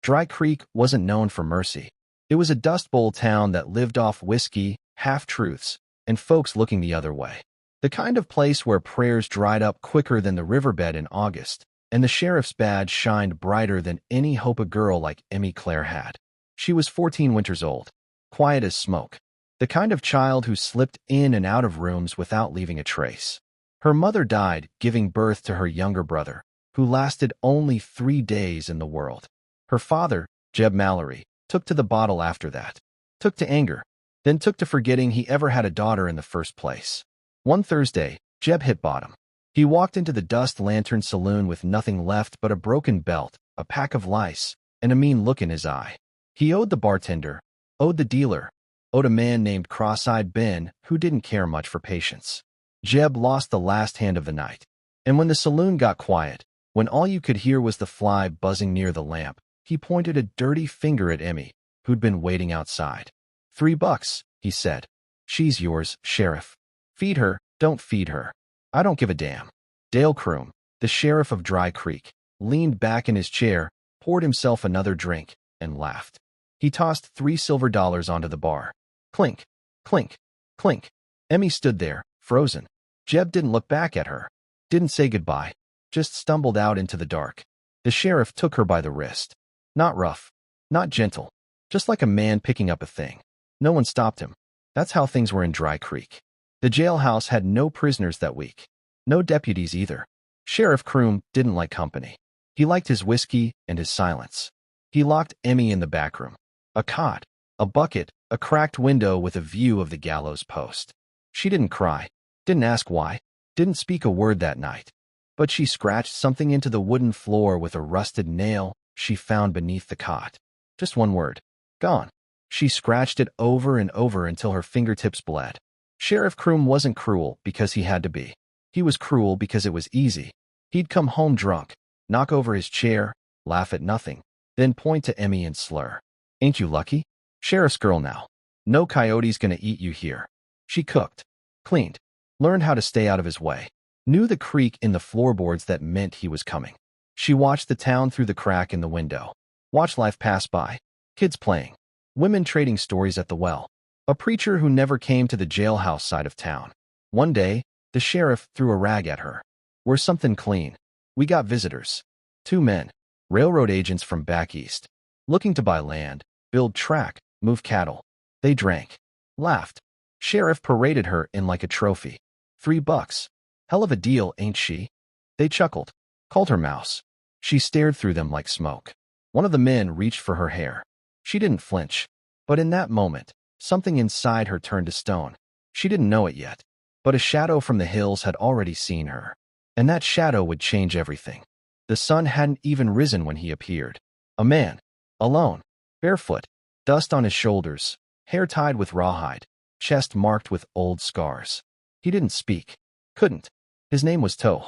Dry Creek wasn't known for mercy. It was a Dust Bowl town that lived off whiskey, half-truths, and folks looking the other way. The kind of place where prayers dried up quicker than the riverbed in August, and the sheriff's badge shined brighter than any hope a girl like Emmy Claire had. She was 14 winters old, quiet as smoke, the kind of child who slipped in and out of rooms without leaving a trace. Her mother died giving birth to her younger brother, who lasted only 3 days in the world. Her father, Jeb Mallory, took to the bottle after that, took to anger, then took to forgetting he ever had a daughter in the first place. One Thursday, Jeb hit bottom. He walked into the Dust Lantern Saloon with nothing left but a broken belt, a pack of lice, and a mean look in his eye. He owed the bartender, owed the dealer, owed a man named Cross-Eyed Ben who didn't care much for patience. Jeb lost the last hand of the night. And when the saloon got quiet, when all you could hear was the fly buzzing near the lamp, he pointed a dirty finger at Emmy, who'd been waiting outside. $3, he said. She's yours, Sheriff. Feed her, don't feed her. I don't give a damn. Dale Croom, the sheriff of Dry Creek, leaned back in his chair, poured himself another drink, and laughed. He tossed $3 onto the bar. Clink, clink, clink. Emmy stood there, frozen. Jeb didn't look back at her, didn't say goodbye, just stumbled out into the dark. The sheriff took her by the wrist. Not rough, not gentle, just like a man picking up a thing. No one stopped him. That's how things were in Dry Creek. The jailhouse had no prisoners that week. No deputies either. Sheriff Croom didn't like company. He liked his whiskey and his silence. He locked Emmy in the back room. A cot, a bucket, a cracked window with a view of the gallows post. She didn't cry, didn't ask why, didn't speak a word that night. But she scratched something into the wooden floor with a rusted nail she found beneath the cot. Just one word. Gone. She scratched it over and over until her fingertips bled. Sheriff Croom wasn't cruel because he had to be. He was cruel because it was easy. He'd come home drunk, knock over his chair, laugh at nothing, then point to Emmy and slur. Ain't you lucky? Sheriff's girl now. No coyote's gonna eat you here. She cooked, cleaned, learned how to stay out of his way, knew the creak in the floorboards that meant he was coming. She watched the town through the crack in the window, watched life pass by, kids playing, women trading stories at the well, a preacher who never came to the jailhouse side of town. One day, the sheriff threw a rag at her. We're something clean. We got visitors. 2 men, railroad agents from back east, looking to buy land, build track, move cattle. They drank, laughed. Sheriff paraded her in like a trophy. $3. Hell of a deal, ain't she? They chuckled, called her Mouse. She stared through them like smoke. One of the men reached for her hair. She didn't flinch, but in that moment, something inside her turned to stone. She didn't know it yet, but a shadow from the hills had already seen her. And that shadow would change everything. The sun hadn't even risen when he appeared. A man, alone, barefoot, dust on his shoulders, hair tied with rawhide, chest marked with old scars. He didn't speak. Couldn't. His name was Toe.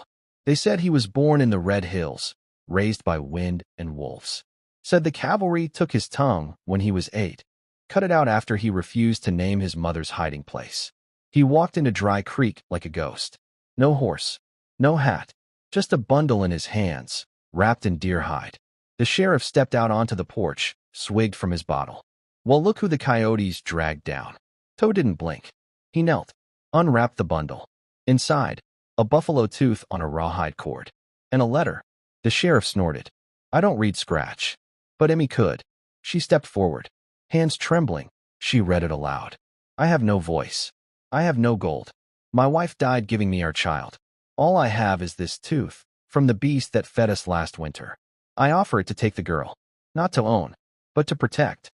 They said he was born in the Red Hills, raised by wind and wolves. Said the cavalry took his tongue when he was 8, cut it out after he refused to name his mother's hiding place. He walked into Dry Creek like a ghost. No horse, no hat, just a bundle in his hands, wrapped in deer hide. The sheriff stepped out onto the porch, swigged from his bottle. Well, look who the coyotes dragged down. Toe didn't blink. He knelt, unwrapped the bundle. Inside, a buffalo tooth on a rawhide cord, and a letter. The sheriff snorted. I don't read scratch. But Emmy could. She stepped forward. Hands trembling, she read it aloud. I have no voice. I have no gold. My wife died giving me our child. All I have is this tooth, from the beast that fed us last winter. I offer it to take the girl. Not to own, but to protect.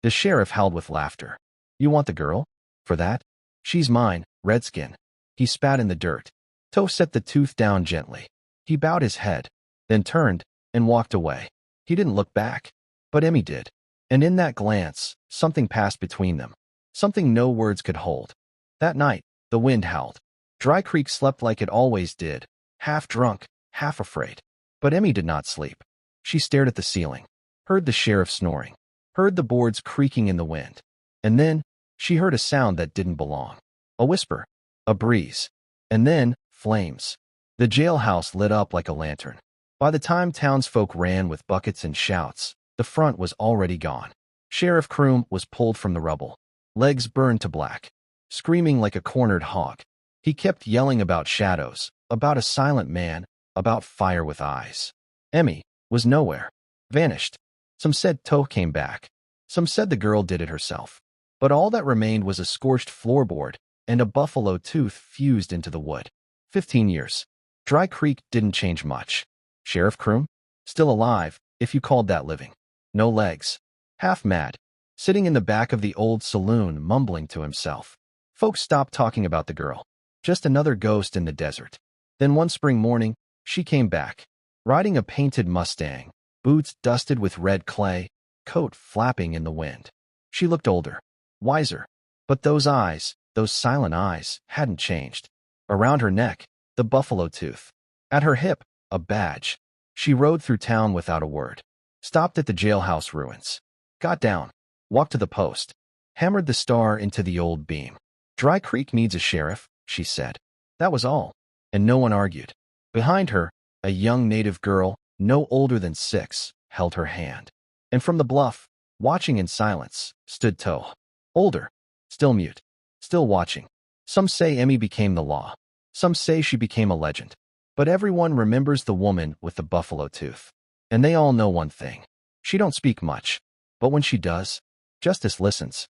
The sheriff howled with laughter. You want the girl? For that? She's mine, Redskin. He spat in the dirt. Toe set the tooth down gently. He bowed his head, then turned and walked away. He didn't look back, but Emmy did. And in that glance, something passed between them. Something no words could hold. That night, the wind howled. Dry Creek slept like it always did, half drunk, half afraid. But Emmy did not sleep. She stared at the ceiling, heard the sheriff snoring, heard the boards creaking in the wind. And then, she heard a sound that didn't belong. A whisper, a breeze, and then flames. The jailhouse lit up like a lantern. By the time townsfolk ran with buckets and shouts, The front was already gone. Sheriff Kroom was pulled from the rubble, legs burned to black, screaming like a cornered hog. He kept yelling about shadows, about a silent man, about fire with eyes. Emmy was nowhere, vanished. Some said Toe came back. Some said the girl did it herself. But all that remained was a scorched floorboard and a buffalo tooth fused into the wood. 15 years. Dry Creek didn't change much. Sheriff Kroom? Still alive, if you called that living. No legs. Half mad. Sitting in the back of the old saloon, mumbling to himself. Folks stopped talking about the girl. Just another ghost in the desert. Then one spring morning, she came back, riding a painted Mustang, boots dusted with red clay, coat flapping in the wind. She looked older, wiser. But those eyes, those silent eyes, hadn't changed. Around her neck, the buffalo tooth. At her hip, a badge. She rode through town without a word. Stopped at the jailhouse ruins. Got down. Walked to the post. Hammered the star into the old beam. Dry Creek needs a sheriff, she said. That was all. And no one argued. Behind her, a young native girl, no older than 6, held her hand. And from the bluff, watching in silence, stood Toe. Older. Still mute. Still watching. Some say Emmy became the law. Some say she became a legend. But everyone remembers the woman with the buffalo tooth. And they all know one thing. She don't speak much. But when she does, justice listens.